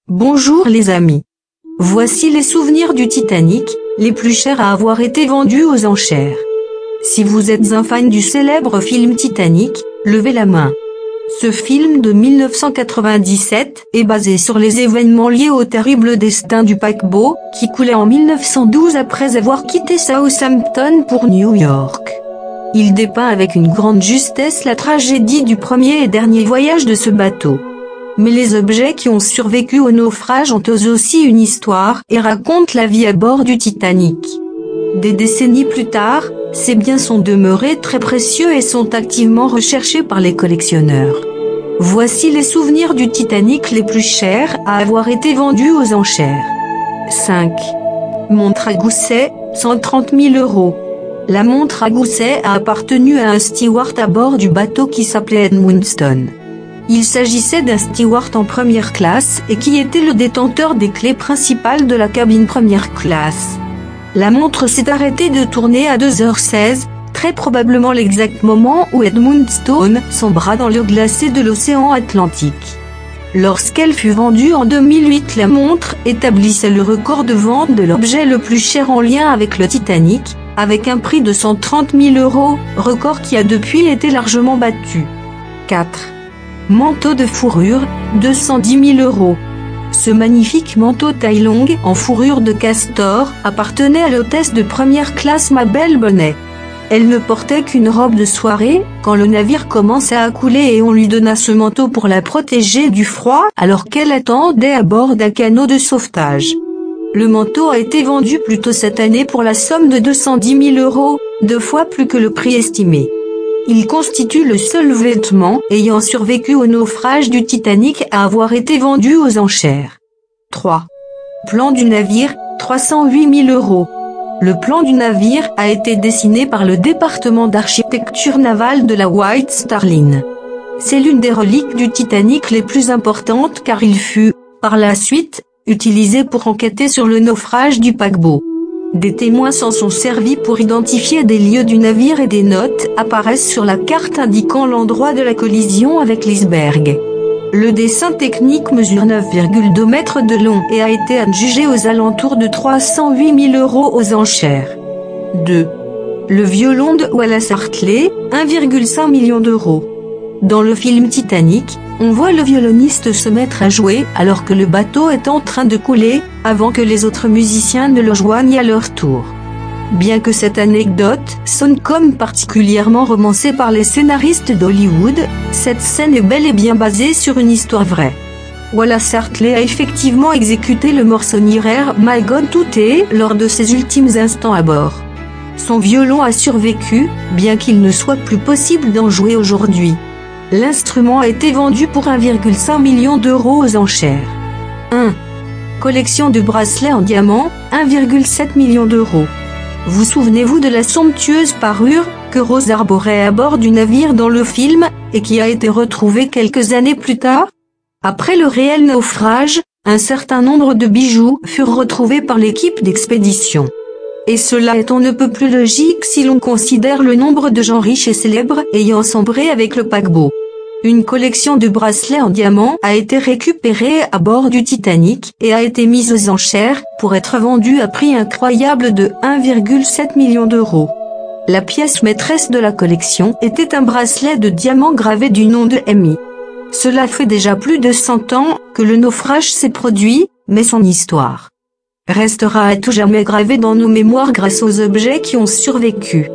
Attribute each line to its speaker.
Speaker 1: Bonjour les amis. Voici les souvenirs du Titanic, les plus chers à avoir été vendus aux enchères. Si vous êtes un fan du célèbre film Titanic, levez la main. Ce film de 1997 est basé sur les événements liés au terrible destin du paquebot, qui coulait en 1912 après avoir quitté Southampton pour New York. Il dépeint avec une grande justesse la tragédie du premier et dernier voyage de ce bateau. Mais les objets qui ont survécu au naufrage ont eux aussi une histoire et racontent la vie à bord du Titanic. Des décennies plus tard, ces biens sont demeurés très précieux et sont activement recherchés par les collectionneurs. Voici les souvenirs du Titanic les plus chers à avoir été vendus aux enchères. 5. Montre à gousset, 130 000 €. La montre à gousset a appartenu à un steward à bord du bateau qui s'appelait Edmundston. Il s'agissait d'un steward en première classe et qui était le détenteur des clés principales de la cabine première classe. La montre s'est arrêtée de tourner à 2h16, très probablement l'exact moment où Edmundston sombra dans l'eau glacée de l'océan Atlantique. Lorsqu'elle fut vendue en 2008, la montre établissait le record de vente de l'objet le plus cher en lien avec le Titanic, avec un prix de 130 000 €, record qui a depuis été largement battu. 4. Manteau de fourrure, 210 000 €. Ce magnifique manteau taille longue en fourrure de castor appartenait à l'hôtesse de première classe Mabel Bonnet. Elle ne portait qu'une robe de soirée quand le navire commença à couler et on lui donna ce manteau pour la protéger du froid alors qu'elle attendait à bord d'un canot de sauvetage. Le manteau a été vendu plus tôt cette année pour la somme de 210 000 €, 2 fois plus que le prix estimé. Il constitue le seul vêtement ayant survécu au naufrage du Titanic à avoir été vendu aux enchères. 3. Plan du navire, 308 000 €. Le plan du navire a été dessiné par le département d'architecture navale de la White Star Line. C'est l'une des reliques du Titanic les plus importantes car il fut, par la suite, utilisé pour enquêter sur le naufrage du paquebot. Des témoins s'en sont servis pour identifier des lieux du navire et des notes apparaissent sur la carte indiquant l'endroit de la collision avec l'iceberg. Le dessin technique mesure 9,2 mètres de long et a été adjugé aux alentours de 308 000 € aux enchères. 2. Le violon de Wallace Hartley, 1,5 million d'euros. Dans le film Titanic, on voit le violoniste se mettre à jouer alors que le bateau est en train de couler, avant que les autres musiciens ne le joignent à leur tour. Bien que cette anecdote sonne comme particulièrement romancée par les scénaristes d'Hollywood, cette scène est bel et bien basée sur une histoire vraie. Wallace Hartley a effectivement exécuté le morceau Nearer My God Today lors de ses ultimes instants à bord. Son violon a survécu, bien qu'il ne soit plus possible d'en jouer aujourd'hui. L'instrument a été vendu pour 1,5 million d'euros aux enchères. 1. Collection de bracelets en diamant, 1,7 million d'euros. Vous souvenez-vous de la somptueuse parure que Rose arborait à bord du navire dans le film, et qui a été retrouvée quelques années plus tard? Après le réel naufrage, un certain nombre de bijoux furent retrouvés par l'équipe d'expédition. Et cela est on ne peut plus logique si l'on considère le nombre de gens riches et célèbres ayant sombré avec le paquebot. Une collection de bracelets en diamant a été récupérée à bord du Titanic et a été mise aux enchères pour être vendue à prix incroyable de 1,7 million d'euros. La pièce maîtresse de la collection était un bracelet de diamant gravé du nom de Amy. Cela fait déjà plus de 100 ans que le naufrage s'est produit, mais son histoire restera à tout jamais gravée dans nos mémoires grâce aux objets qui ont survécu.